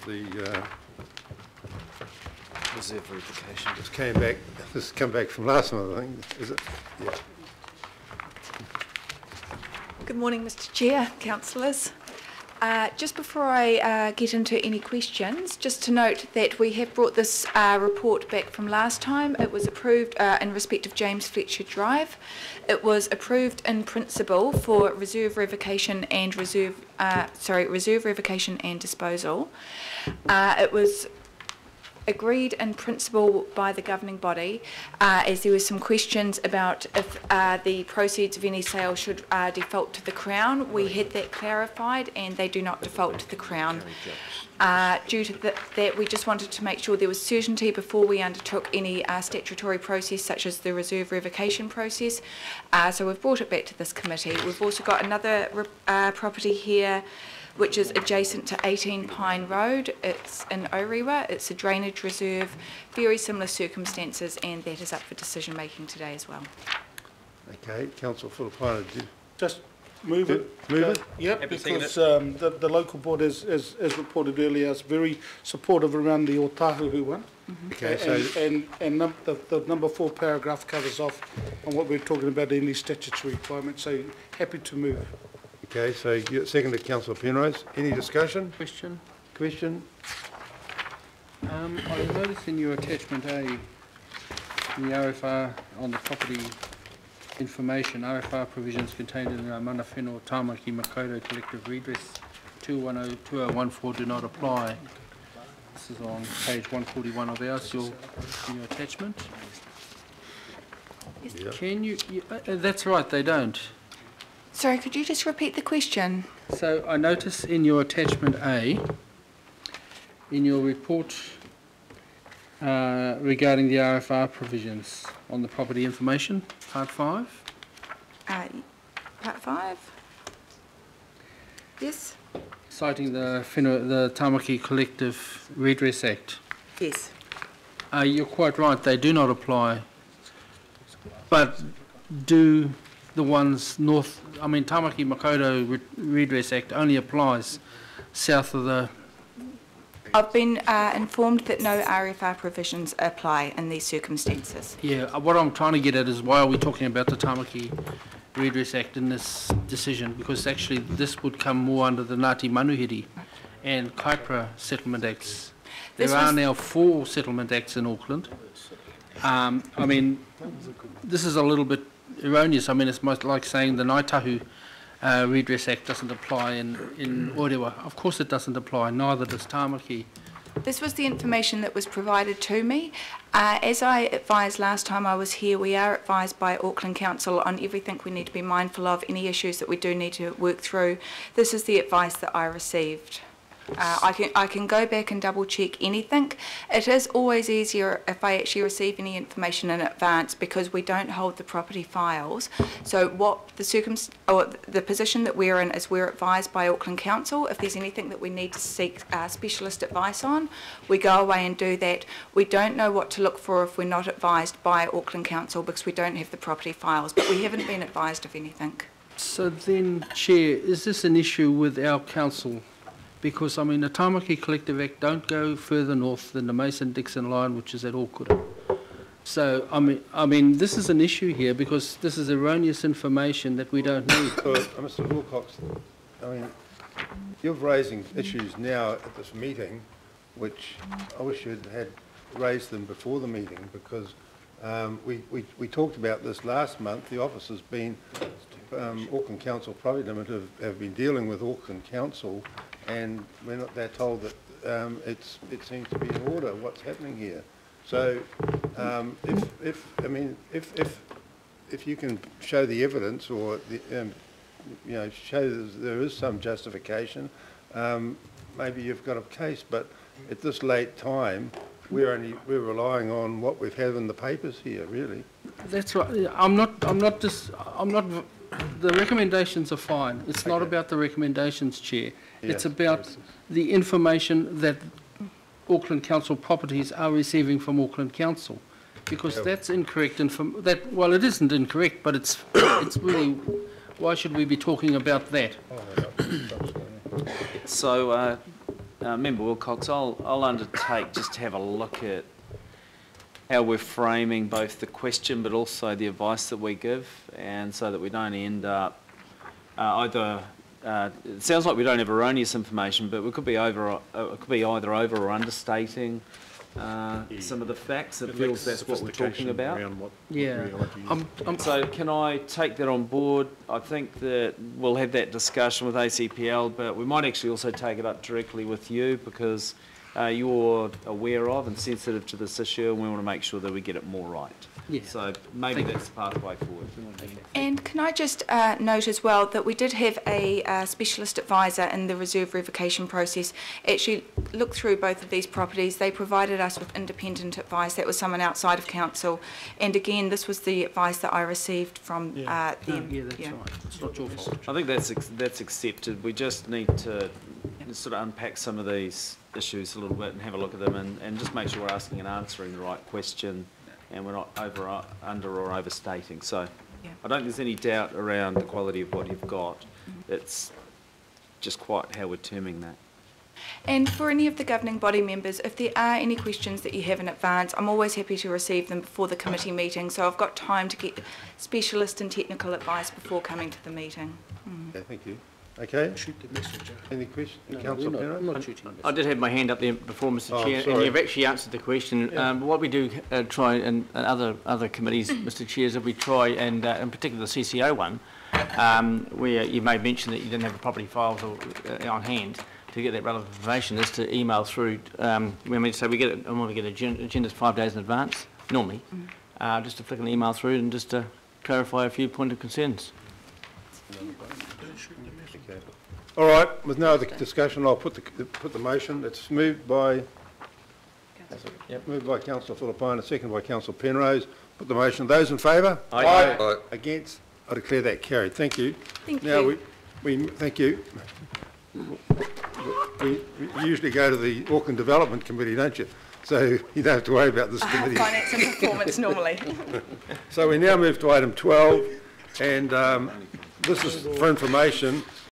The reserve verification. this came back. This has come back from last month, I think. Is it? Yeah. Good morning, Mr. Chair, councillors. Just before I get into any questions, just to note that we have brought this report back from last time. It was approved in respect of James Fletcher Drive. It was approved in principle for reserve revocation and reserve revocation and disposal. It was agreed in principle by the governing body, as there were some questions about if the proceeds of any sale should default to the Crown. We had that clarified, and they do not default to the Crown. Due to that, we just wanted to make sure there was certainty before we undertook any statutory process, such as the reserve revocation process. So we've brought it back to this committee. We've also got another property here, which is adjacent to 18 Pine Road. It's in Orewa. It's a drainage reserve, very similar circumstances, and that is up for decision making today as well. Okay, Councillor Filipino, Just move it. Move it? Yep, because the local board, as reported earlier, is very supportive around the Otahuhu one. Okay, and the number 4 paragraph covers off on what we're talking about in the statutory requirements. So happy to move. Okay, so you seconded Councillor Penrose. Any discussion? Question. Question? I noticed in your attachment A, in the RFR on the property information, RFR provisions contained in the Mana Whenua Tāmaki Makaurau Collective Redress 2014 do not apply. This is on page 141 of ours, in your attachment. Yeah. Can you that's right, they don't. Sorry, could you just repeat the question? So I notice in your attachment A, in your report regarding the RFR provisions on the property information, part 5. Part 5? Yes? Citing the Tāmaki Collective Redress Act. Yes. You're quite right, they do not apply. But do the ones north, Tāmaki Makaurau Redress Act only applies south of the... I've been informed that no RFR provisions apply in these circumstances. Yeah, what I'm trying to get at is why are we talking about the Tāmaki Redress Act in this decision? Because actually this would come more under the Ngāti Manuhiri and Kaipara Settlement Acts. There are now 4 settlement acts in Auckland. This is a little bit erroneous. It's most like saying the Ngaitahu Redress Act doesn't apply in Orewa. Of course it doesn't apply, neither does Tāmaki. This was the information that was provided to me. As I advised last time I was here, we are advised by Auckland Council on everything we need to be mindful of, any issues that we do need to work through. This is the advice that I received. I can go back and double check anything. It is always easier if I actually receive any information in advance because we don't hold the property files. So what the position that we're in is we're advised by Auckland Council. If there's anything that we need to seek specialist advice on, we go away and do that. We don't know what to look for if we're not advised by Auckland Council because we don't have the property files, but we haven't been advised of anything. So then, Chair, is this an issue with our council? Because, the Tāmaki Collective Act don't go further north than the Mason-Dixon line, which is at Auckland. So, this is an issue here because this is erroneous information that we don't need. Mr. Wilcox, you're raising issues now at this meeting, which I wish you'd had raised them before the meeting because we talked about this last month. The office has been, Auckland Council Property Limited have been dealing with Auckland Council, and they're told that it seems to be in order what's happening here. So if you can show the evidence or show there is some justification, maybe you've got a case. But at this late time, we're relying on what we've had in the papers here, really. That's right. The recommendations are fine. It's not about the recommendations, Chair. Yeah. It's about the information that Auckland Council properties are receiving from Auckland Council, because that's incorrect. Well, it isn't incorrect, but it's really. Why should we be talking about that? So, Member Wilcox, I'll undertake just to have a look at how we're framing both the question but also the advice that we give, and so that we don't end up either. It sounds like we don't have erroneous information, but we could be either over or understating some of the facts. It feels that's what we're talking about. Yeah. So can I take that on board? I think that we'll have that discussion with ACPL, but we might actually also take it up directly with you, because you're aware of and sensitive to this issue, and we want to make sure that we get it more right. Yeah. So maybe that's the pathway forward. And can I just note as well that we did have a specialist advisor in the reserve revocation process actually look through both of these properties. They provided us with independent advice. That was someone outside of council. And again, this was the advice that I received from them. Yeah, that's right. It's not your fault. I think that's accepted. We just need to sort of unpack some of these issues a little bit and have a look at them, and just make sure we're asking and answering the right question, and we're not under or overstating. So Yeah. I don't think there's any doubt around the quality of what you've got. It's just quite how we're terming that. And for any of the governing body members, if there are any questions that you have in advance, I'm always happy to receive them before the committee meeting, so I've got time to get specialist and technical advice before coming to the meeting. Okay, thank you. Okay, Shoot the messenger. any questions? No, Councillor we're Penrose? not shooting. I did have my hand up there before, Mr. Oh, Chair, sorry. and you've actually answered the question. What we do try, and other committees, Mr. Chair, is that we try, and in particular the CCO one, where you may mention that you didn't have the property files on hand to get that relevant information, is to email through. When we say we get it, and when we get agendas 5 days in advance, normally, just to flick an email through and just to clarify a few point of concerns. Okay. All right, with no other discussion, I'll put the motion. It's moved by Councillor Philippine, seconded by Councillor Penrose. Put the motion. Those in favour? Aye. Against? I declare that carried. Thank you. Thank Now you. we thank you. We usually go to the Auckland Development Committee, don't you? So you don't have to worry about this committee. Finance and performance normally. So we now move to item 12, and this is for information.